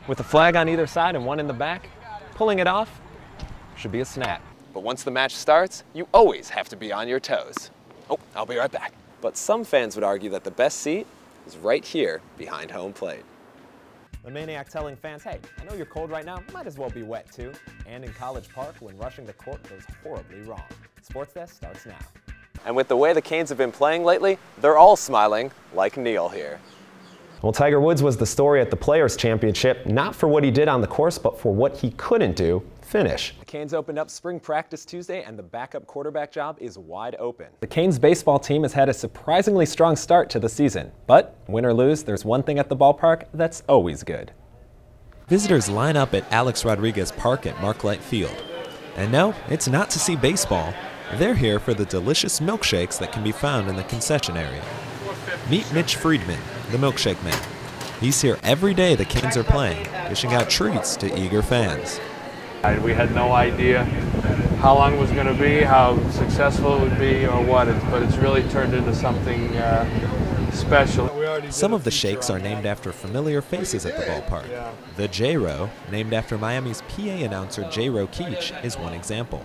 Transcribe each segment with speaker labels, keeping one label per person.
Speaker 1: With a flag on either side and one in the back, pulling it off should be a snap. But once the match starts, you always have to be on your toes. Oh, I'll be right back. But some fans would argue that the best seat is right here behind home plate. The Maniac telling fans, hey, I know you're cold right now, might as well be wet too. And in College Park, when rushing the court goes horribly wrong. Sports Desk starts now. And with the way the Canes have been playing lately, they're all smiling like Neil here. Well, Tiger Woods was the story at the Players' Championship, not for what he did on the course, but for what he couldn't do, finish. The Canes opened up spring practice Tuesday, and the backup quarterback job is wide open. The Canes baseball team has had a surprisingly strong start to the season, but win or lose, there's one thing at the ballpark that's always good. Visitors line up at Alex Rodriguez Park at Marklight Field. And no, it's not to see baseball. They're here for the delicious milkshakes that can be found in the concession area. Meet Mitch Friedman, the milkshake man. He's here every day the Canes are playing, dishing out treats to eager fans.
Speaker 2: We had no idea how long it was going to be, how successful it would be, or what, but it's really turned into something special.
Speaker 1: Some of the shakes are named after familiar faces at the ballpark. The J-Row, named after Miami's PA announcer J-Row Keach, is one example.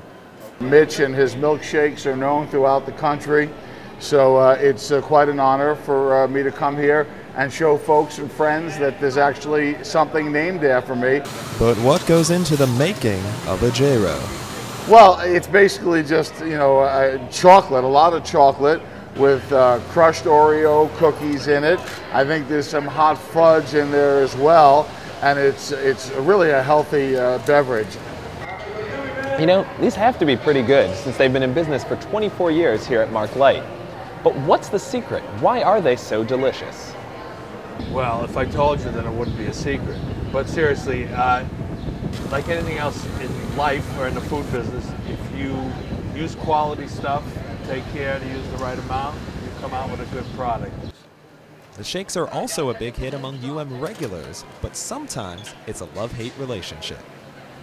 Speaker 3: Mitch and his milkshakes are known throughout the country, so it's quite an honor for me to come here and show folks and friends that there's actually something named after me.
Speaker 1: But what goes into the making of a J-Row?
Speaker 3: Well, it's basically just, chocolate, a lot of chocolate with crushed Oreo cookies in it. I think there's some hot fudge in there as well, and it's really a healthy beverage.
Speaker 1: You know, these have to be pretty good since they've been in business for 24 years here at Marklight. But what's the secret? Why are they so delicious?
Speaker 2: Well, if I told you, then it wouldn't be a secret. But seriously, like anything else in life or in the food business, if you use quality stuff and take care to use the right amount, you come out with a good product.
Speaker 1: The shakes are also a big hit among UM regulars, but sometimes it's a love-hate relationship.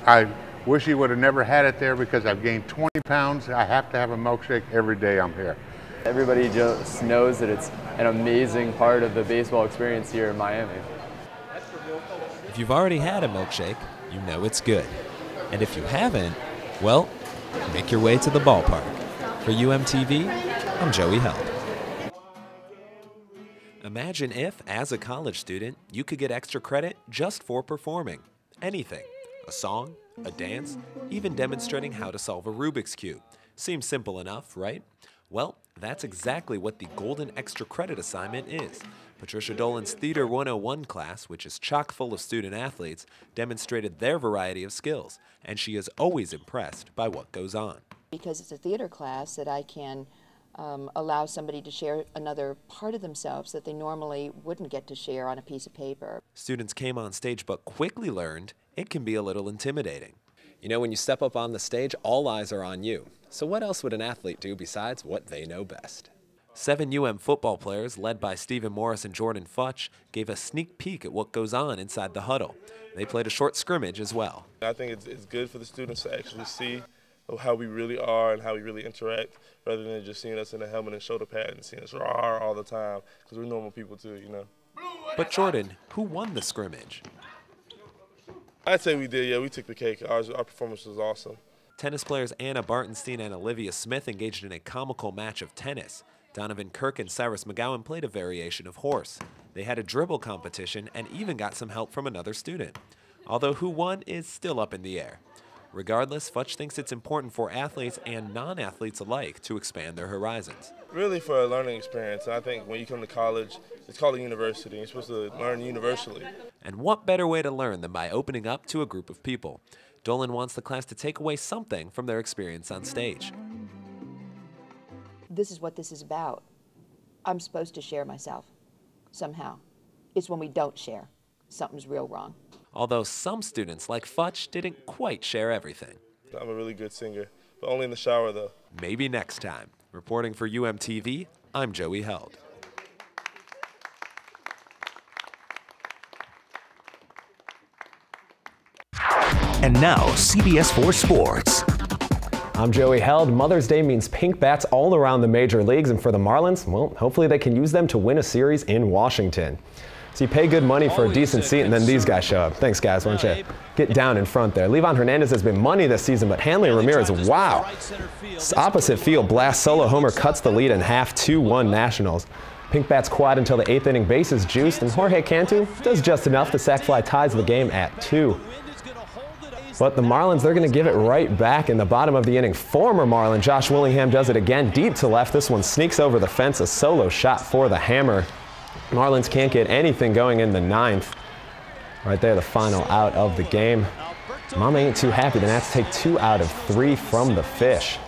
Speaker 4: I wish he would have never had it there because I've gained 20 pounds. I have to have a milkshake every day I'm here.
Speaker 5: Everybody just knows that it's an amazing part of the baseball experience here in Miami.
Speaker 1: If you've already had a milkshake, you know it's good. And if you haven't, well, make your way to the ballpark. For UMTV, I'm Joey Held. Imagine if, as a college student, you could get extra credit just for performing. Anything. A song, a dance, even demonstrating how to solve a Rubik's Cube. Seems simple enough, right? Well, that's exactly what the Golden Extra Credit Assignment is. Patricia Dolan's Theater 101 class, which is chock full of student athletes, demonstrated their variety of skills, and she is always impressed by what goes on.
Speaker 6: Because it's a theater class that I can allow somebody to share another part of themselves that they normally wouldn't get to share on a piece of paper.
Speaker 1: Students came on stage but quickly learned it can be a little intimidating. You know, when you step up on the stage, all eyes are on you. So what else would an athlete do besides what they know best? 7 UM football players, led by Stephen Morris and Jordan Futch, gave a sneak peek at what goes on inside the huddle. They played a short scrimmage as well.
Speaker 7: I think it's good for the students to actually see how we really are and how we really interact, rather than just seeing us in a helmet and shoulder pad and seeing us roar all the time, because we're normal people too, you know.
Speaker 1: But Jordan, who won the scrimmage?
Speaker 7: I'd say we did, yeah, we took the cake. Our performance was awesome.
Speaker 1: Tennis players Anna Bartenstein and Olivia Smith engaged in a comical match of tennis. Donovan Kirk and Cyrus McGowan played a variation of horse. They had a dribble competition and even got some help from another student. Although who won is still up in the air. Regardless, Futch thinks it's important for athletes and non-athletes alike to expand their horizons.
Speaker 7: Really for a learning experience. I think when you come to college, it's called a university. You're supposed to learn universally.
Speaker 1: And what better way to learn than by opening up to a group of people? Dolan wants the class to take away something from their experience on stage.
Speaker 6: This is what this is about. I'm supposed to share myself, somehow. It's when we don't share, something's real wrong.
Speaker 1: Although some students, like Futch, didn't quite share everything.
Speaker 7: I'm a really good singer, but only in the shower though.
Speaker 1: Maybe next time. Reporting for UMTV, I'm Joey Held.
Speaker 8: And now, CBS 4 Sports.
Speaker 1: I'm Joey Held. Mother's Day means pink bats all around the major leagues, and for the Marlins, well, hopefully they can use them to win a series in Washington. So you pay good money for a decent seat, and then these guys show up. Thanks, guys. Why don't you get down in front there? Levon Hernandez has been money this season, but Hanley Ramirez, wow. Opposite field blast solo homer cuts the lead in half, 2-1 Nationals. Pink bats quiet until the 8th inning, bases juiced, and Jorge Cantu does just enough. The sac fly ties the game at 2. But the Marlins, they're going to give it right back in the bottom of the inning. Former Marlin Josh Willingham does it again, deep to left. This one sneaks over the fence, a solo shot for the hammer. Marlins can't get anything going in the 9th. Right there, the final out of the game. Mama ain't too happy. The Nats take 2 out of 3 from the Fish.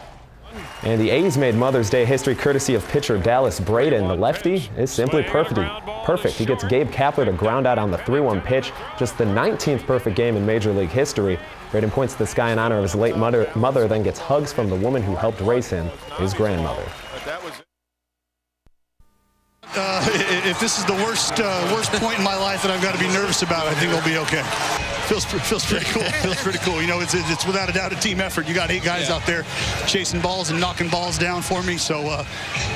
Speaker 1: And the A's made Mother's Day history courtesy of pitcher Dallas Braden. The lefty is simply perfect. He gets Gabe Kapler to ground out on the 3-1 pitch. Just the 19th perfect game in Major League history. Braden points to the sky in honor of his late mother, then gets hugs from the woman who helped raise him, his grandmother.
Speaker 9: If this is the worst point in my life that I've got to be nervous about, I think I'll be okay. Feels pretty cool. Feels pretty cool. You know, it's without a doubt a team effort. You got 8 guys out there chasing balls and knocking balls down for me. So,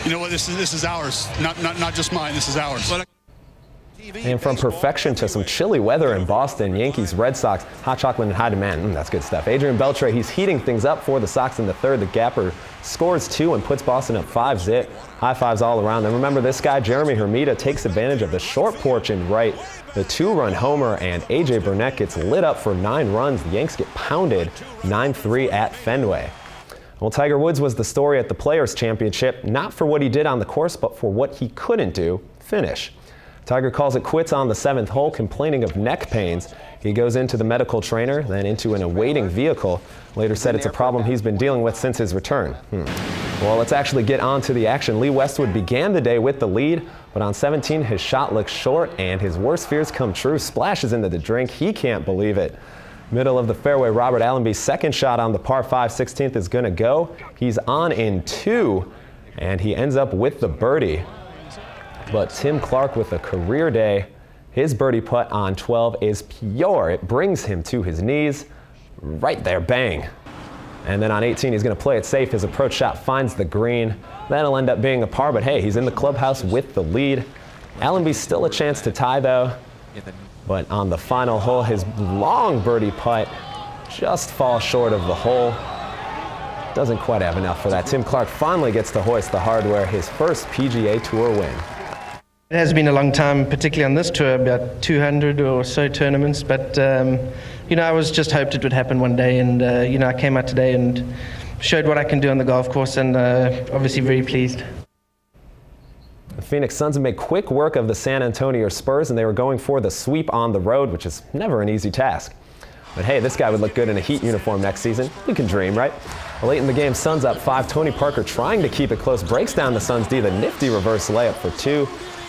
Speaker 9: you know what? This is ours. Not just mine. This is ours.
Speaker 1: And from perfection to some chilly weather in Boston, Yankees, Red Sox, hot chocolate and high demand. That's good stuff. Adrian Beltre, he's heating things up for the Sox in the 3rd. The Gapper scores 2 and puts Boston up 5-zip. High fives all around. And remember this guy, Jeremy Hermida, takes advantage of the short porch in right. The 2-run homer, and A.J. Burnett gets lit up for 9 runs. The Yanks get pounded 9-3 at Fenway. Well, Tiger Woods was the story at the Players' Championship, not for what he did on the course, but for what he couldn't do, finish. Tiger calls it quits on the 7th hole, complaining of neck pains. He goes into the medical trainer, then into an awaiting vehicle. Later said it's a problem he's been dealing with since his return. Well, let's actually get on to the action. Lee Westwood began the day with the lead, but on 17, his shot looks short, and his worst fears come true. Splashes into the drink. He can't believe it. Middle of the fairway, Robert Allenby's second shot on the par 5 16th is going to go. He's on in 2, and he ends up with the birdie. But Tim Clark with a career day. His birdie putt on 12 is pure. It brings him to his knees. Right there, bang. And then on 18, he's going to play it safe. His approach shot finds the green. That'll end up being a par, but hey, he's in the clubhouse with the lead. Allenby's still a chance to tie, though. But on the final hole, his long birdie putt just falls short of the hole. Doesn't quite have enough for that. Tim Clark finally gets to hoist the hardware, his first PGA Tour win.
Speaker 10: It has been a long time, particularly on this tour, about 200 or so tournaments, but you know, I was just hoped it would happen one day, and you know, I came out today and showed what I can do on the golf course, and obviously very pleased.
Speaker 1: The Phoenix Suns have made quick work of the San Antonio Spurs, and they were going for the sweep on the road, which is never an easy task. But hey, this guy would look good in a Heat uniform next season. You can dream, right? Late in the game, Suns up 5. Tony Parker trying to keep it close, breaks down the Suns D, the nifty reverse layup for 2.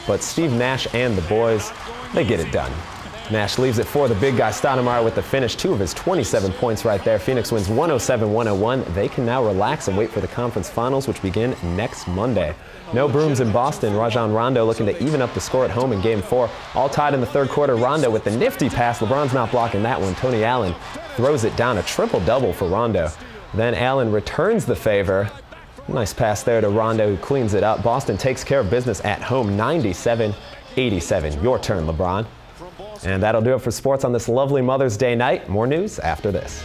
Speaker 1: But Steve Nash and the boys, they get it done. Nash leaves it for the big guy Stoudemire with the finish. 2 of his 27 points right there. Phoenix wins 107-101. They can now relax and wait for the conference finals, which begin next Monday. No brooms in Boston. Rajon Rondo looking to even up the score at home in Game 4. All tied in the 3rd quarter. Rondo with the nifty pass. LeBron's not blocking that one. Tony Allen throws it down. A triple-double for Rondo. Then Allen returns the favor. Nice pass there to Rondo, who cleans it up. Boston takes care of business at home, 97-87. Your turn, LeBron. And that'll do it for sports on this lovely Mother's Day night. More news after this.